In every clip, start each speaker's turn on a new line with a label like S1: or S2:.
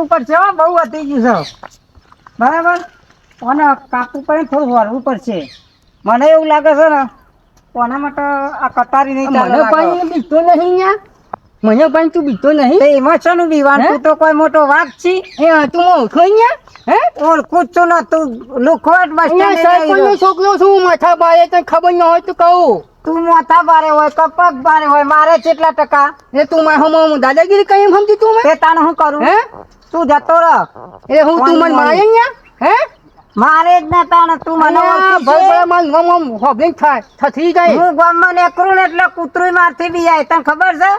S1: કરવું પડશે હો, બહુ વધી ગયું છે બરાબર. અને કાકુ પણ થોડું વરવું પડશે. મને એવું લાગે છે ને કોના માટે આ કટારી નહીં ચાલે.
S2: મને પણ બીતો નહીં યાર, મને પણ તું બીતો નહીં.
S1: એમાં છે ને બીવાન, તું તો કોઈ મોટો વાઘ છી.
S2: એ તું ઓળખો યાર? હે
S1: ઓળખું જ છું ને, તું લુખવાટ બસ
S2: સરપંચનો છોકરો છું, માથા બારે તને ખબર ન હોય તો કહું.
S1: તું માથા બારે હોય કે પગ બારે હોય, મારે કેટલા ટકા?
S2: એ તું મારા દાદાગીરી કઈ એમ સમજી તું?
S1: તે તાને હું કરું?
S2: હે
S1: તું જતો રહ.
S2: એ હું તું મને મારે યાર? હે
S1: મારે જ ના તાને તું મને
S2: ભાઈ માર હોબલિંગ થાય થતી જાય.
S1: હું ગામમાં નીકળું ને એટલે કૂતરું મારથી બી જાય, તને ખબર છે?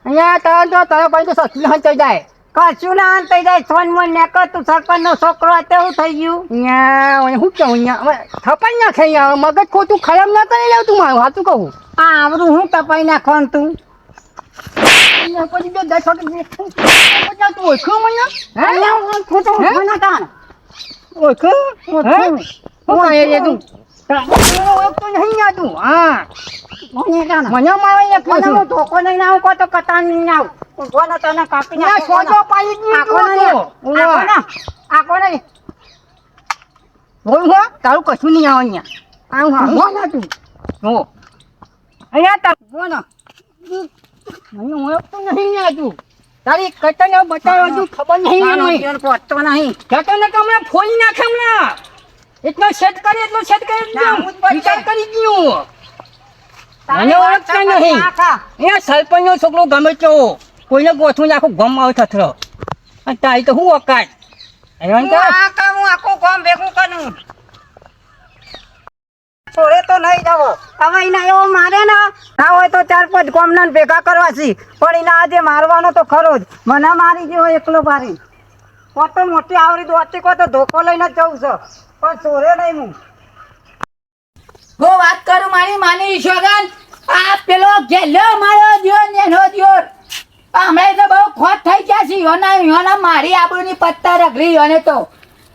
S2: અહીંયા તારા ભાઈ તો સસલી હંચાઈ જાય.
S1: કશું ના અંત થઈ જાય. સોન મોન નીકળ, તું સરપંચ નો છોકરો હતો, શું થઈ ગયું?
S2: અહીંયા શું કહું, અહીંયા થપાઈ નાખે, અહીંયા મગજ ખોટું ખરાબ ના કરી લેવું તું મારું હાથું કહું.
S1: આ આવડું હું તપાઈ નાખવાનું તું?
S2: પછી બે 10 વાગે તું ઓળખ્યો મને? ઓળખતો નહીં યાર તું? હા મને મારે
S1: ધોકો નહીં આવું કો તો કટા નહીં આવું. તને કાપી
S2: આખો નહીં બોલ. તારું કશું નહીં આવે અહીંયા. તું હો અહીંયા બોલો. મને ઓળખતો નહીં યાર તું. તારી કટને બતાવો તું ખબર નહીં.
S1: પહોંચતો નહીં.
S2: કટને તો હમણાં ફોડી નાખે હમણાં. એટલો સેટ કરી વિચાર કરી ગયું. મને ઓળખતા નહીં. અહીંયા સરપંચનો છોકરો ગમે તો કોઈને ગોઠવું આખું ગમ આવે થથરો. અને તારી તો શું અકાય
S1: હું આખું ગામ ભેગું કરું. છોડે તો નહીં જવો. હવે એના એવો મારે ને ના હોય તો 4-5 ગામના ભેગા કરવા છે, પણ એના આજે મારવાનો તો ખરો જ. મને મારી ગયો એકલો મારી. તો મોટી આવડી દોતી કો તો ધોકો લઈને જ જવું છે, પણ છોડે નહીં હું.
S3: હું વાત કરું મારી માની ઈશ્વરન, આ પેલો ગેલ્યો મારો દિયોર ને એનો દિયોર હમણાં તો બહુ ખોટ થઈ ગયા છે. યોના મારી આબરૂની પત્તા રગડી યોને તો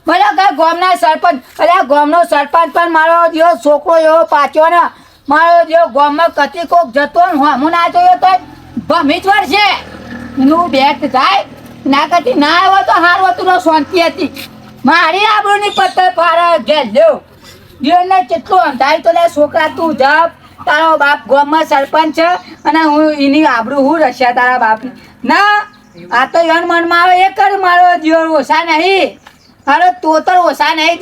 S3: બરાબર. ગામના સરપંચ, અરે ગામનો સરપંચ પણ મારો દિયો છોકરો એવો પાછો ને મારો દિયો ગામમાં કતી કોક જતો ને હું ના જોયો તો ભમી જ વળશે. એનું બેટ થાય ના કતી ના આવ્યો તો હારું હતું ને શાંતિ હતી. મારી આબરૂની પત્તા પારા ગેલ્યો દિયોને કેટલું અંધારી તો લે છોકરા તું જપ. તારો બાપ ગામમાં સરપંચ છે અને હું એની આબરૂ હું રસ્યા તારા બાપની ના. આ તો યન મનમાં આવે એ કર. મારો દિયોર ઓછા નહીં, અરે તોતર ઓછા નહીં.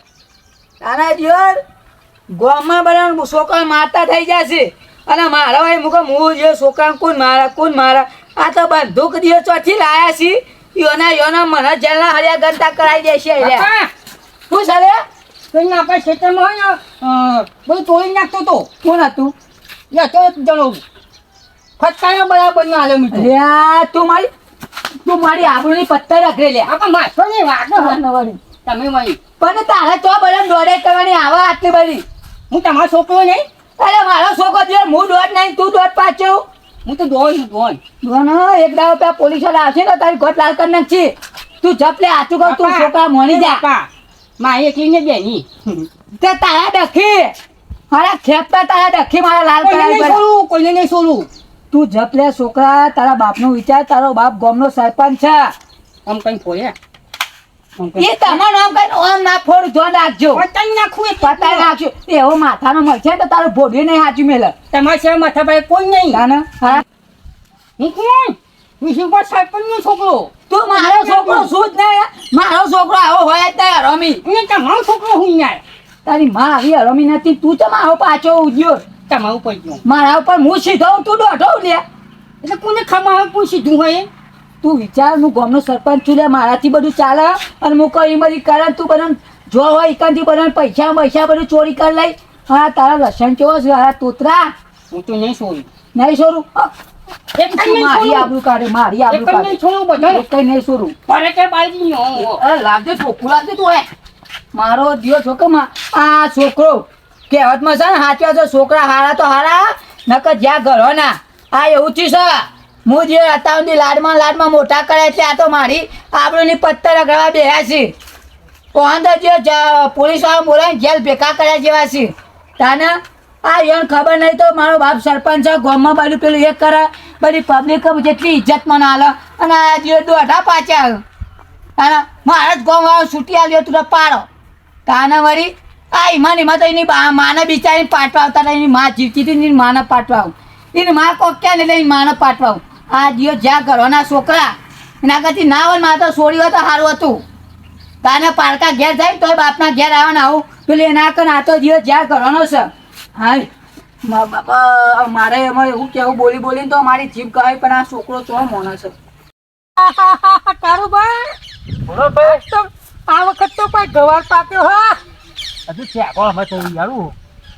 S3: તારા દિયોર ગામમાં બધા છોકરા મારતા થઈ જશે અને મારા ભાઈ મુકે હું જે છોકરા કોણ મારા આ તો બંદૂક દિયો ચોથી લાયા છે. યોના મને જેલના હરિયા ગંતા કરાવી દેશે. શું ચાલે?
S2: કઈ આપણા ક્ષેત્રમાં હોય ને બધું તોડી નાખતો તો.
S3: કોણ હતું?
S2: તો જણો ફટકાયો બરાબર ના હાલે મીઠું.
S3: તું મારી આબરૂની પત્તર રખડે લે.
S2: આપા માથો નહીં વાગો તમે મળી.
S3: પણ તારા ચો બલમ દોડે કરવાની આવા આટલી બધી.
S2: હું તમારો છોકરો નહીં.
S3: અરે મારો છોકરો જે હું દોડ નહીં તું દોડ પાછો.
S2: હું તો દોડ
S3: એક દાવ પેલા પોલીસ વાળા આવશે ને તારી ઘોટ લાલ કરી નાખશે. તું જપ લે આચું કર. તું છોકરા મોની જા.
S2: માં એકલીને બેની
S3: તે તારા ડખી મારા ખેપતા તારા ડખી મારા લાલ કરાવી.
S2: કોઈને નહીં છોડું.
S3: તું જપ લે છોકરા. તારા બાપનો વિચાર. તારો બાપ ગામનો સરપંચ છે.
S2: આમ કઈ ફોડે
S3: એ તમારું નામ કઈ ઓમ ના ફોડ જો રાખજો.
S2: પતાઈ નાખું.
S3: પતાઈ નાખજો. એવો માથાનો મળશે તો તારો ભોડી નહીં હાચું મેલે.
S2: તમારા શહેર માથા ભાઈ કોઈ નહીં.
S3: તાને હા
S2: હું કોણ? વિશુભા સરપંચનો છોકરો.
S3: તું મારો છોકરો શું જ નહીં. મારો છોકરો આવો હોય જ નહીં રમી.
S2: એને તમારો છોકરો હું યાર.
S3: તારી માં આવી રમી નથી. તું તો મારો પાછો ઉજ્યો.
S2: તમારું કોઈ ગયું
S3: મારા ઉપર હું સીધો તું દોઢો લે.
S2: એટલે કોને ખબર હોય કોઈ સીધું હોય?
S3: તું વિચાર હું ગામનો સરપંચ છું લે. મારાથી બધું ચાલે અને હું કઈ બધી કરે. તું બધા જો હોય એકાંથી બધા પૈસા બધું ચોરી કરી લઈ. હા તારા લસણ કેવો છે હારા તોતરા.
S2: હું તો નહીં છોડું.
S3: નહીં છોડું. મારી આબરૂ કાઢે. મારી આબરૂ કાઢે. કઈ નહીં છોડું. લાગજે ચોખ્ખું લાગજે તું. મારો દિયો છોકરો આ છોકરો કહેવતમાં છે ને સાચો છે. છોકરા હારા તો હારા નકર જ્યાં ઘરો ના. આ એવું છે. હું જે હતા લાડમાં મોટા કરે છે. આ તો મારી આબરૂની પત્તર રગડવા બેહ્યા છે. કોણ જે પોલીસ વાળા બોલાવીને જેલ ભેગા કર્યા જેવા છે. તાને આ યણ ખબર નહીં તો મારો બાપ સરપંચ છે. ગામમાં બધું પેલું એક કરે. બધી પબ્લિક જેટલી ઇજ્જત મને હાલે અને આ જે દોઢા પાછા અને મારા જ ગામ વાળો છૂટી આવ્યો તું પાડો તાને વળી આ ઈમાન તો એની માને બિચારીને પાટવા આવતા હતા એની માં જીવતી હતી એની માને પાટવા આવું એની માં કોક ક્યાં એટલે એની માને પાટવા આવું આ દિયો જ્યાં ઘરોના છોકરા એના કરતી ના હોય મારે તો છોડી હોય તો સારું હતું તાને પારકા ઘેર જાય તોય બાપના ઘેર આવે ને આવું પેલું એના કર આ તો દિયો જ્યાં ઘરોનો છે હા બાપા મારે એમાં એવું કેવું બોલી બોલીને તો મારી જીભ કહે પણ આ છોકરો ચો મોનો છે
S2: કારુભાઈ તો આ વખત તો કોઈ ગવાર પાક્યો હા
S4: હજુ ચેકો અમે તો યારું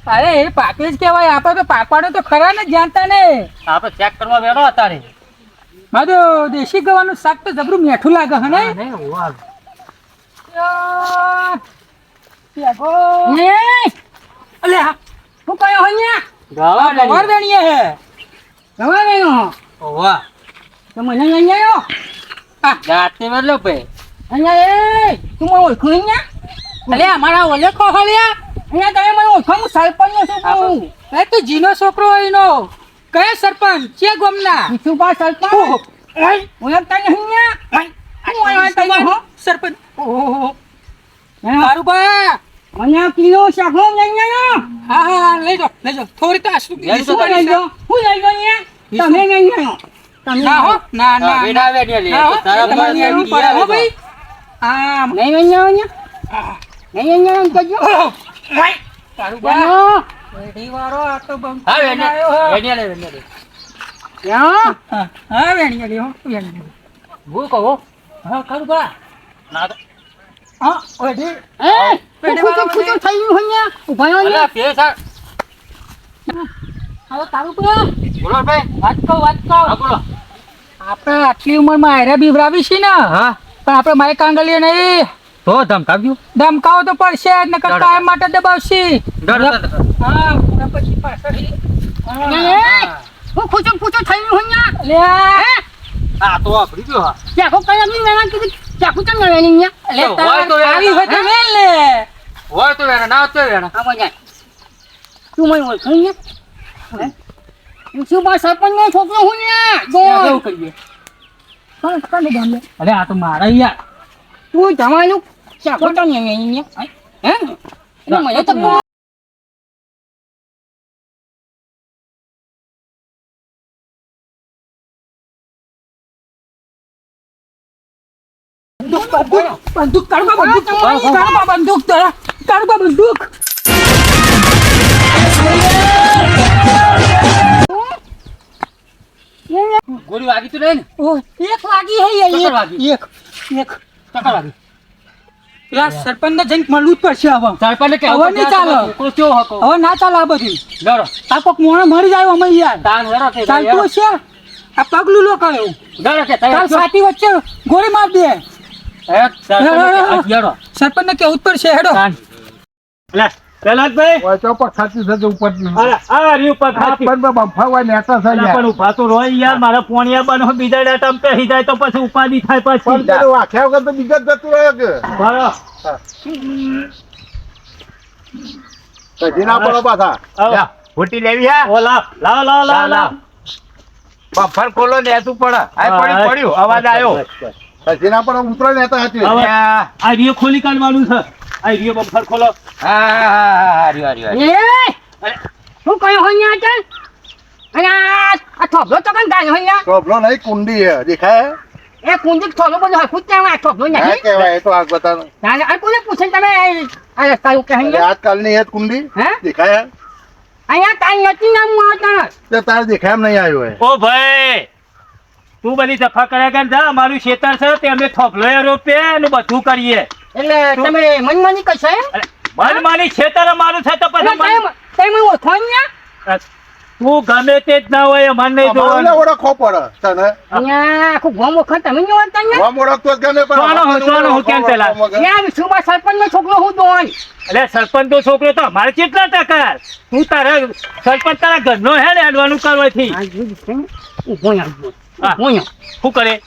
S2: અરે એ પાકે જ કહેવાય આપણે તો પાકવાનું તો ખરા ને જાણતા ને
S4: આપણે ચેક કરવા બેઠો અત્યારે
S2: મારું દેશી ગવાનું શાક તો જબરું મીઠું લાગે હે ને
S4: નહીં હોવા
S2: અલ્યા હું કયો અહીંયા
S4: ગાવા
S2: ગવાર વેણીએ હે ગવાર વેણ્યો
S4: હોવા
S2: તો મને અહીંયા આવ્યો
S4: જાતે વેલો ભાઈ
S2: અહીંયા એ તું મને ઓળખું અહીંયા અલ્યા અમારા ઓલે ખો હલ્યા અહીંયા તમે મને ઓળખો હું સરપંચનો છોકરો એ તું જીનો છોકરો એનો કયો સરપંચ છે ગોમના વિશુભા સરપંચ ઓળખતા નહીં અહીંયા હું સરપંચ ઓહો મારું બા અહીંયા કિલો શાખો અહીંયા હા હા લઈ જાઓ થોડી તો આસુ
S4: લઈ જાઓ,
S2: લઈ જાઓ હું લઈ જાઓ અહીંયા તમે નહીં આવ્યો તમે ના હો ના ના
S4: બેડા બેઠી લે
S2: હા,
S4: તારા
S2: તમારે
S4: પર
S2: એવું પડે હો ભાઈ આ નહીં અહીંયા નહીં કજો તારું બા વેડી વાળો આ તો બમ
S4: હા
S2: આવ્યો હો.
S4: વેડિયા લે
S2: ક્યાં હા વેણી લ્યો વેણી
S4: હું કહો હા કરું બા ના તો
S2: હા વેડી એ ખુજો થયું અહીંયા ઉભા રહો
S4: અલા પે સર
S2: હવે તારું બા
S4: બોલો ભાઈ
S2: વાત કહો
S4: હા બોલો
S2: આપણે આટલી ઉંમરમાં હારે બીવરાવી છે ને
S4: હા
S2: પણ આપણે માય કાંગલીએ નહીં
S4: તો ધમકાવ્યું
S2: ધમકાવો તો પડશે જ નકર
S4: ડર.
S2: કાયમ માટે દબાવશે
S4: ડર
S2: હા પૂરા પછી પાછળ હું ખુચો થયું અહીંયા લે
S4: હા તો આપડી ગયો હા
S2: ચાકુ કઈ આપની વેણા કીધી ચાકુ ચમ વેણી અહીંયા લે
S4: હોય તો વેણ.
S2: આવી હોય તો વેણ લે
S4: હોય તો વેણા ના હોય તો વેણા
S2: આ બોલ તું મને ઓળખું ને હું શું બા સરપંચ નો છોકરો હું ને
S4: કેવું કરીએ
S2: બસ કાલે ગામ લે
S4: અરે આ તો મારા યાર
S2: તું જવાનું ચાકુ તો ને અહીંયા હે એટલે મને તો બંદૂક કાઢવા બંદૂક
S4: ગોળી વાગી તો નહીં ને
S2: ઓ એક વાગી હે
S4: ચક્કર વાગી.
S2: એક
S4: ચક્કર વાગી
S2: પેલા સરપંચ ને જઈને મળવું જ પડશે હવે
S4: સરપંચને કે
S2: હવે નહીં ચાલે.
S4: છોકરો કેવો હકો
S2: હવે ના ચાલે આ બધું
S4: ડરો
S2: આ કોક મોણે મરી જાય અમે યાર
S4: તાન હેરો કે
S2: ચાલતું હશે આ પગલું લો કહ્યું
S4: ડરો કે
S2: તાર સાથી વચ્ચે ગોળી માર દે
S4: હેરો
S2: સરપંચ ને કેવું જ પડશે હેડો
S4: તાન
S5: લે કલાકભાઈ
S6: વાંચો પર ખાતી થશે ઉપરની.
S5: અરે આ રહ્યું પર
S6: આ
S5: ખાતી.
S6: પનમાં બફાવા નેતા છે
S5: અલા,
S6: યાર.
S5: પણ ઉભા તો રોય યાર મારા પોણિયા બનો બીજા ડાટા કહી જાય તો પછી ઉપાધિ થાય
S6: પણ
S5: પછી
S6: પેલું આખ્યા વગર તો બીજા જ જતું રહ્યો કે.
S5: બરો
S6: કઢી ના પડો પાછા.
S5: આવો.
S6: જા, હોટી લેવી હા?
S5: ઓ લાવ લાવ લાવ લાવ લાવ
S6: બફાર ખોલો નેતું પડે. આ પડ્યું, અવાજ આવ્યો. કઢી ના પડો ઉતરો નેતા હતી.
S5: હવે.
S6: હા,
S5: આ રીયો ખોલી કાઢવાનું છે આ રીયો બફર ખોલો
S6: હા, રહ્યો, રહ્યો.
S2: શું કયો હોય ચાલ અને આ થોભલો તો કઈ ગાય હોય
S6: ટોપલો નહીં, કુંડી હે. દેખાય?
S2: એ કુંજી થોડો બધો હકું ત્યાં આ થોભલો
S6: હા,
S2: નહીં
S6: કહેવાય, એ તો આગ બતાવે.
S2: અને કોને પૂછે ને તમે આ રસ્તા ઉપર
S6: અરે,
S2: અહીંયા
S6: આજકાલની એ જ કુંડી
S2: હે
S6: દેખાય?
S2: અહીંયા કાંઈ નથી નામ આવતા
S6: તે તારે દેખાય એમ નહીં આવ્યો હે.
S5: ઓ ભાઈ તું બધી જફા કર્યા કર જા અમારું ખેતર છે તે અમે થોભલો રોપીએ અને બધું કરીએ
S2: એટલે તમે મનમાની કશો એમ
S5: મન માની ખેતર અમારું છે તો પછી મન-
S2: તમે ઓળખો અહીંયા
S5: તું ગમે તે જ ના હોય મન નહીં
S6: અમારે
S5: જોવાનું
S6: ઓળખવો પડે તને.
S2: અહીંયા આખું ગોમ વખત તમે નહીં ઓળખતા અહીંયા
S6: આમ ઓળખતો જ ગમે પણ
S5: સોનો હું, સોનો હું કેમ પેલા?
S2: ત્યાં વિશુભા સરપંચનો છોકરો હું દોન
S5: એટલે સરપંચ નો છોકરો તો અમારે કેટલા ટકા તું તારા સરપંચ તારા ઘરનો હે ને અડવાનું કરવાથી
S2: આ જોઈ છે ને ઊભો આવ્યો
S5: હા.
S2: ઊભો
S5: શું કરે